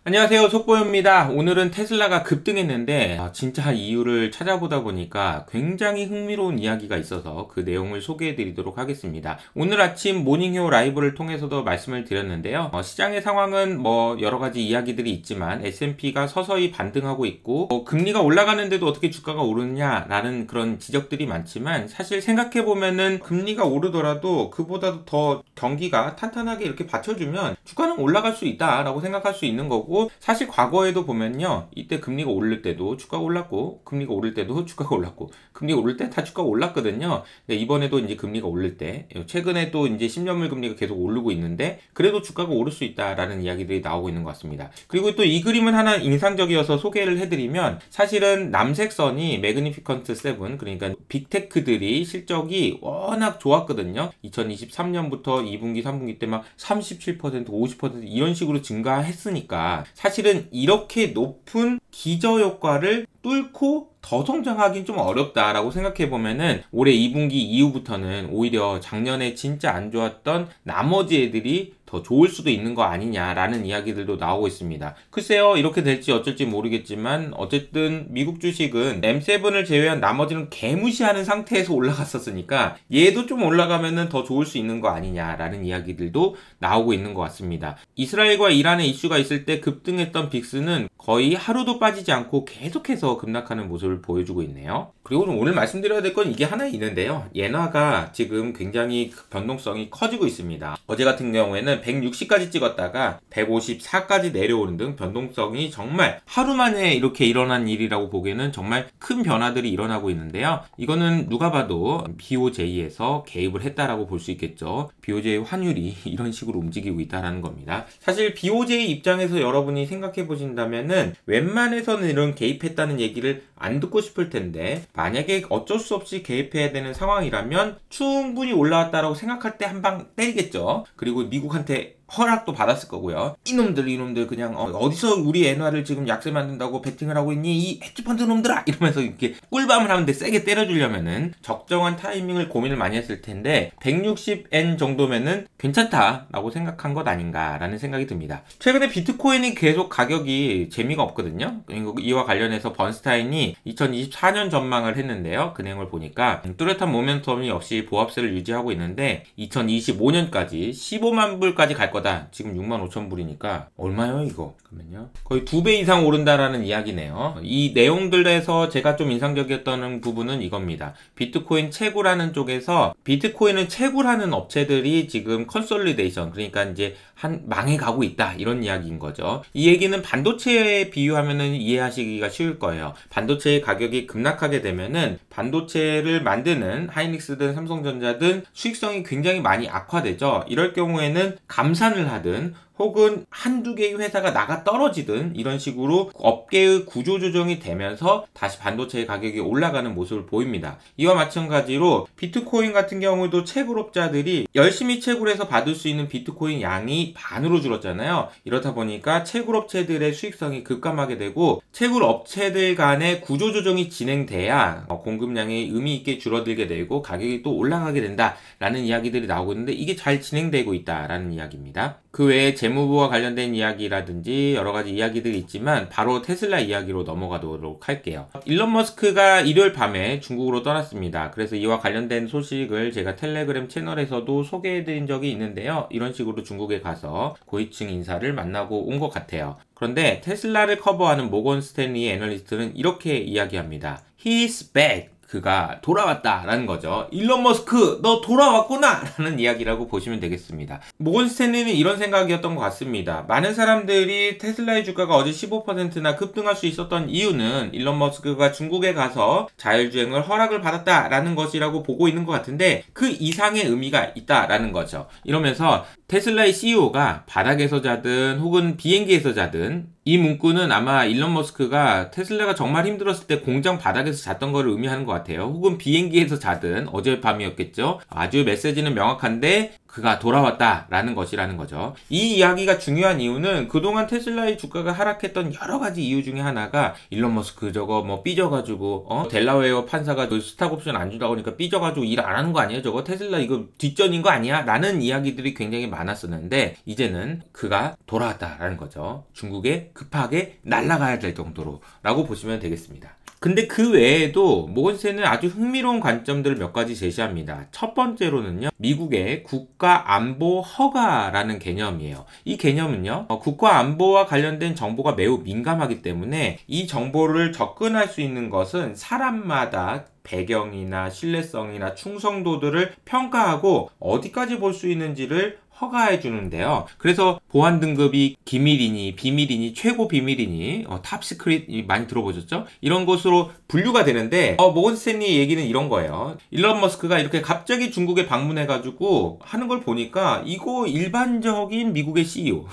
안녕하세요, 속보입니다. 오늘은 테슬라가 급등했는데 진짜 이유를 찾아보다 보니까 굉장히 흥미로운 이야기가 있어서 그 내용을 소개해 드리도록 하겠습니다. 오늘 아침 모닝쇼 라이브를 통해서도 말씀을 드렸는데요. 시장의 상황은 여러 가지 이야기들이 있지만 S&P가 서서히 반등하고 있고 금리가 올라가는데도 어떻게 주가가 오르냐라는 그런 지적들이 많지만, 사실 생각해보면은 금리가 오르더라도 그보다도 더 경기가 탄탄하게 이렇게 받쳐주면 주가는 올라갈 수 있다라고 생각할 수 있는 거고, 사실 과거에도 보면요, 이때 금리가 오를 때도 주가가 올랐고, 금리가 오를 때도 주가가 올랐고, 금리가 오를 때 다 주가가 올랐거든요. 근데 이번에도 이제 금리가 오를 때, 최근에 또 이제 10년물 금리가 계속 오르고 있는데 그래도 주가가 오를 수 있다라는 이야기들이 나오고 있는 것 같습니다. 그리고 또 이 그림은 하나 인상적이어서 소개를 해드리면, 사실은 남색선이 매그니피컨트 7, 그러니까 빅테크들이 실적이 워낙 좋았거든요. 2023년부터 2분기, 3분기 때 막 37%, 50% 이런 식으로 증가했으니까 사실은 이렇게 높은 기저효과를 뚫고 더 성장하긴 좀 어렵다라고 생각해보면은, 올해 2분기 이후부터는 오히려 작년에 진짜 안 좋았던 나머지 애들이 더 좋을 수도 있는 거 아니냐라는 이야기들도 나오고 있습니다. 글쎄요, 이렇게 될지 어쩔지 모르겠지만 어쨌든 미국 주식은 M7을 제외한 나머지는 개무시하는 상태에서 올라갔었으니까 얘도 좀 올라가면은 더 좋을 수 있는 거 아니냐라는 이야기들도 나오고 있는 것 같습니다. 이스라엘과 이란의 이슈가 있을 때 급등했던 빅스는 거의 하루도 빠지지 않고 계속해서 급락하는 모습을 보여주고 있네요. 그리고 오늘 말씀드려야 될 건 이게 하나 있는데요. 엔화가 지금 굉장히 변동성이 커지고 있습니다. 어제 같은 경우에는 160까지 찍었다가 154까지 내려오는 등 변동성이 정말 하루 만에 이렇게 일어난 일이라고 보기에는 정말 큰 변화들이 일어나고 있는데요. 이거는 누가 봐도 BOJ에서 개입을 했다라고 볼 수 있겠죠. BOJ 환율이 이런 식으로 움직이고 있다는 겁니다. 사실 BOJ 입장에서 여러분이 생각해 보신다면은 웬만해서는 이런 개입했다는 얘기를 안 듣고 싶을 텐데, 만약에 어쩔 수 없이 개입해야 되는 상황이라면 충분히 올라왔다라고 생각할 때 한 방 때리겠죠. 그리고 미국한테 허락도 받았을 거고요. 이놈들 그냥 어디서 우리 엔화를 지금 약세 만든다고 베팅을 하고 있니? 이 헤지펀드 놈들아! 이러면서 이렇게 꿀밤을 하는데 세게 때려주려면은 적정한 타이밍을 고민을 많이 했을 텐데, 160엔 정도면은 괜찮다라고 생각한 것 아닌가라는 생각이 듭니다. 최근에 비트코인이 계속 가격이 재미가 없거든요. 그리고 이와 관련해서 번스타인이 2024년 전망을 했는데요. 그 내용을 보니까 뚜렷한 모멘텀이 없이 보합세를 유지하고 있는데 2025년까지 15만 불까지 갈 거다. 지금 65,000불이니까 얼마요 이거? 그러면요, 거의 2배 이상 오른다라는 이야기네요. 이 내용들에서 제가 좀 인상적이었던 부분은 이겁니다. 비트코인 채굴하는 쪽에서 비트코인을 채굴하는 업체들이 지금 컨솔리데이션, 그러니까 이제 망해가고 있다, 이런 이야기인 거죠. 이 얘기는 반도체에 비유하면은 이해하시기가 쉬울 거예요. 반도체의 가격이 급락하게 되면은 반도체를 만드는 하이닉스든 삼성전자든 수익성이 굉장히 많이 악화되죠. 이럴 경우에는 감산을 하든 혹은 한두 개의 회사가 나가 떨어지든 이런 식으로 업계의 구조 조정이 되면서 다시 반도체의 가격이 올라가는 모습을 보입니다. 이와 마찬가지로 비트코인 같은 경우도 채굴업자들이 열심히 채굴해서 받을 수 있는 비트코인 양이 반으로 줄었잖아요. 이렇다 보니까 채굴업체들의 수익성이 급감하게 되고, 채굴업체들 간의 구조 조정이 진행돼야 공급량이 의미 있게 줄어들게 되고 가격이 또 올라가게 된다라는 이야기들이 나오고 있는데, 이게 잘 진행되고 있다라는 이야기입니다. 그 외에 재무부와 관련된 이야기라든지 여러 가지 이야기들이 있지만 바로 테슬라 이야기로 넘어가도록 할게요. 일론 머스크가 일요일 밤에 중국으로 떠났습니다. 그래서 이와 관련된 소식을 제가 텔레그램 채널에서도 소개해드린 적이 있는데요. 이런 식으로 중국에 가서 고위층 인사를 만나고 온 것 같아요. 그런데 테슬라를 커버하는 모건 스탠리의 애널리스트는 이렇게 이야기합니다. He's back. 그가 돌아왔다라는 거죠. 일론 머스크 너 돌아왔구나 라는 이야기라고 보시면 되겠습니다. 모건 스탠리는 이런 생각이었던 것 같습니다. 많은 사람들이 테슬라의 주가가 어제 15%나 급등할 수 있었던 이유는 일론 머스크가 중국에 가서 자율주행을 허락을 받았다라는 것이라고 보고 있는 것 같은데, 그 이상의 의미가 있다라는 거죠. 이러면서 테슬라의 CEO가 바닥에서 자든 혹은 비행기에서 자든, 이 문구는 아마 일론 머스크가 테슬라가 정말 힘들었을 때 공장 바닥에서 잤던 거를 의미하는 것 같아요. 혹은 비행기에서 자든 어젯밤이었겠죠. 아주 메시지는 명확한데 그가 돌아왔다라는 것이라는 거죠. 이 이야기가 중요한 이유는 그동안 테슬라의 주가가 하락했던 여러 가지 이유 중에 하나가 일론 머스크 저거 뭐 삐져가지고 델라웨어 판사가 너 스탁 옵션 안 준다고 하니까 삐져가지고 일 안 하는 거 아니야? 저거 테슬라 이거 뒷전인 거 아니야? 라는 이야기들이 굉장히 많았었는데 이제는 그가 돌아왔다라는 거죠. 중국에 급하게 날아가야 될 정도로 라고 보시면 되겠습니다. 근데 그 외에도 모건스탠은 아주 흥미로운 관점들을 몇 가지 제시합니다. 첫 번째로는요, 미국의 국가안보 허가라는 개념이에요. 이 개념은요, 국가안보와 관련된 정보가 매우 민감하기 때문에 이 정보를 접근할 수 있는 것은 사람마다 배경이나 신뢰성이나 충성도들을 평가하고 어디까지 볼 수 있는지를 허가해 주는데요. 그래서 보안 등급이 기밀이니 비밀이니 최고 비밀이니 탑 시크릿 많이 들어보셨죠? 이런 것으로 분류가 되는데 모건 스탠리 얘기는 이런 거예요. 일론 머스크가 이렇게 갑자기 중국에 방문해 가지고 하는 걸 보니까 이거 일반적인 미국의 CEO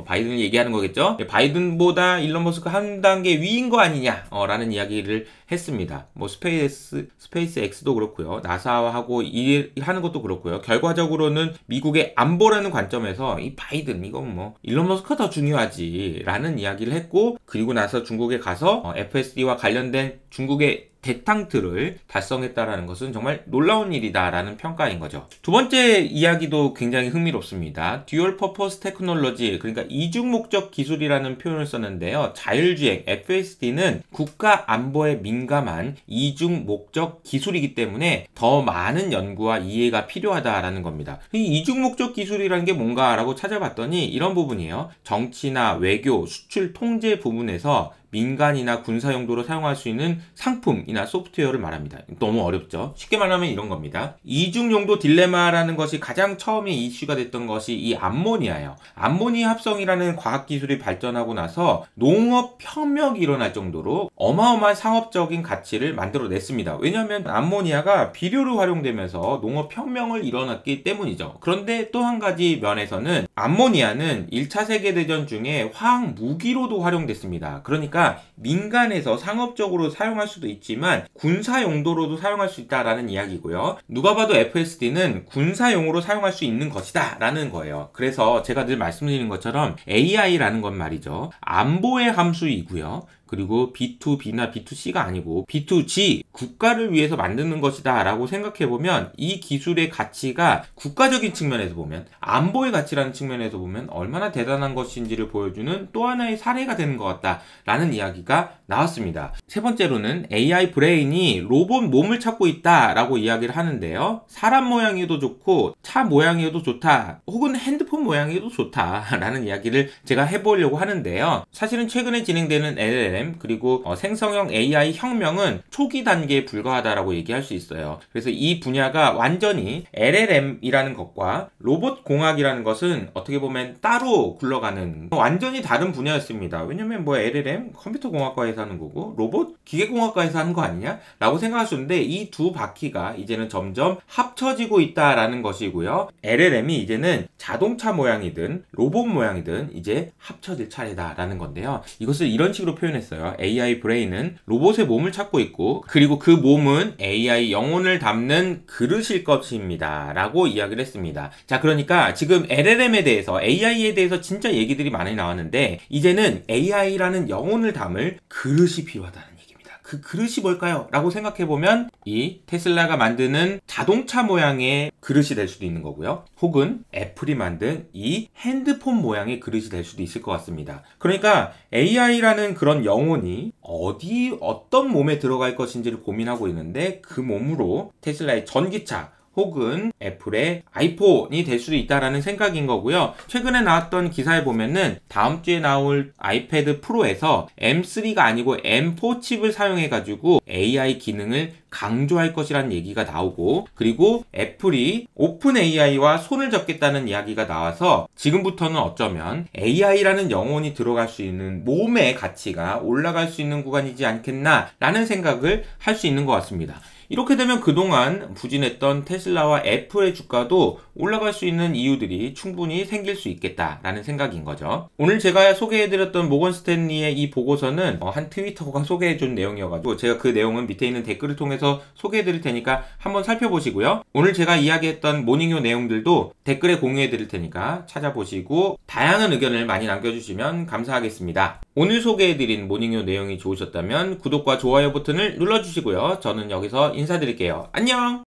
바이든을 얘기하는 거겠죠? 바이든보다 일론 머스크 한 단계 위인 거 아니냐 라는 이야기를 했습니다. 뭐 스페이스 X도 그렇고요. 나사하고 일하는 것도 그렇고요. 결과적으로는 미국의 안보라는 관점에서 이 바이든 이건 뭐 일론 머스크가 더 중요하지 라는 이야기를 했고, 그리고 나서 중국에 가서 FSD와 관련된 중국의 대탕트를 달성했다라는 것은 정말 놀라운 일이다라는 평가인 거죠. 두 번째 이야기도 굉장히 흥미롭습니다. 듀얼 퍼포스 테크놀로지, 그러니까 이중 목적 기술이라는 표현을 썼는데요. 자율주행 FSD는 국가 안보에 민감한 이중 목적 기술이기 때문에 더 많은 연구와 이해가 필요하다라는 겁니다. 이 이중 목적 기술이라는 게 뭔가라고 찾아봤더니 이런 부분이에요. 정치나 외교, 수출 통제 부분에서 민간이나 군사 용도로 사용할 수 있는 상품이나 소프트웨어를 말합니다. 너무 어렵죠? 쉽게 말하면 이런 겁니다. 이중 용도 딜레마라는 것이 가장 처음에 이슈가 됐던 것이 이 암모니아예요. 암모니아 합성이라는 과학기술이 발전하고 나서 농업 혁명이 일어날 정도로 어마어마한 상업적인 가치를 만들어냈습니다. 왜냐하면 암모니아가 비료로 활용되면서 농업 혁명을 일어났기 때문이죠. 그런데 또 한 가지 면에서는 암모니아는 1차 세계대전 중에 화학 무기로도 활용됐습니다. 그러니까 민간에서 상업적으로 사용할 수도 있지만 군사 용도로도 사용할 수 있다라는 이야기고요. 누가 봐도 FSD는 군사용으로 사용할 수 있는 것이다 라는 거예요. 그래서 제가 늘 말씀드리는 것처럼 AI라는 건 말이죠, 안보의 함수이고요. 그리고 B2B나 B2C가 아니고 B2G, 국가를 위해서 만드는 것이다 라고 생각해보면 이 기술의 가치가 국가적인 측면에서 보면, 안보의 가치라는 측면에서 보면 얼마나 대단한 것인지를 보여주는 또 하나의 사례가 되는 것 같다 라는 이야기가 나왔습니다. 세 번째로는 AI 브레인이 로봇 몸을 찾고 있다 라고 이야기를 하는데요. 사람 모양이어도 좋고 차 모양이어도 좋다, 혹은 핸드폰 모양이어도 좋다 라는 이야기를 제가 해보려고 하는데요. 사실은 최근에 진행되는 LLM 그리고 생성형 AI 혁명은 초기 단계에 불과하다라고 얘기할 수 있어요. 그래서 이 분야가 완전히 LLM이라는 것과 로봇 공학이라는 것은 어떻게 보면 따로 굴러가는 완전히 다른 분야였습니다. 왜냐면 뭐 LLM 컴퓨터 공학과에서 하는 거고 로봇 기계공학과에서 하는 거 아니냐? 라고 생각할 수 있는데 이 두 바퀴가 이제는 점점 합쳐지고 있다라는 것이고요. LLM이 이제는 자동차 모양이든 로봇 모양이든 이제 합쳐질 차례다라는 건데요. 이것을 이런 식으로 표현했어요. AI 브레인은 로봇의 몸을 찾고 있고, 그리고 그 몸은 AI 영혼을 담는 그릇일 것입니다 라고 이야기를 했습니다. 자, 그러니까 지금 LLM에 대해서, AI에 대해서 진짜 얘기들이 많이 나왔는데 이제는 AI라는 영혼을 담을 그릇이 필요하다는 얘기입니다. 그 그릇이 뭘까요? 라고 생각해보면 이 테슬라가 만드는 자동차 모양의 그릇이 될 수도 있는 거고요. 혹은 애플이 만든 이 핸드폰 모양의 그릇이 될 수도 있을 것 같습니다. 그러니까 AI라는 그런 영혼이 어떤 몸에 들어갈 것인지를 고민하고 있는데 그 몸으로 테슬라의 전기차 혹은 애플의 아이폰이 될 수도 있다라는 생각인 거고요. 최근에 나왔던 기사에 보면은 다음 주에 나올 아이패드 프로에서 M3가 아니고 M4 칩을 사용해가지고 AI 기능을 강조할 것이라는 얘기가 나오고, 그리고 애플이 오픈 AI와 손을 잡겠다는 이야기가 나와서 지금부터는 어쩌면 AI라는 영혼이 들어갈 수 있는 몸의 가치가 올라갈 수 있는 구간이지 않겠나 라는 생각을 할 수 있는 것 같습니다. 이렇게 되면 그동안 부진했던 테슬라와 애플의 주가도 올라갈 수 있는 이유들이 충분히 생길 수 있겠다라는 생각인 거죠. 오늘 제가 소개해드렸던 모건 스탠리의 이 보고서는 한 트위터가 소개해준 내용이어가지고 제가 그 내용은 밑에 있는 댓글을 통해서 소개해드릴 테니까 한번 살펴보시고요. 오늘 제가 이야기했던 모닝요 내용들도 댓글에 공유해드릴 테니까 찾아보시고 다양한 의견을 많이 남겨주시면 감사하겠습니다. 오늘 소개해드린 모닝요 내용이 좋으셨다면 구독과 좋아요 버튼을 눌러주시고요. 저는 여기서 인사드릴게요. 안녕!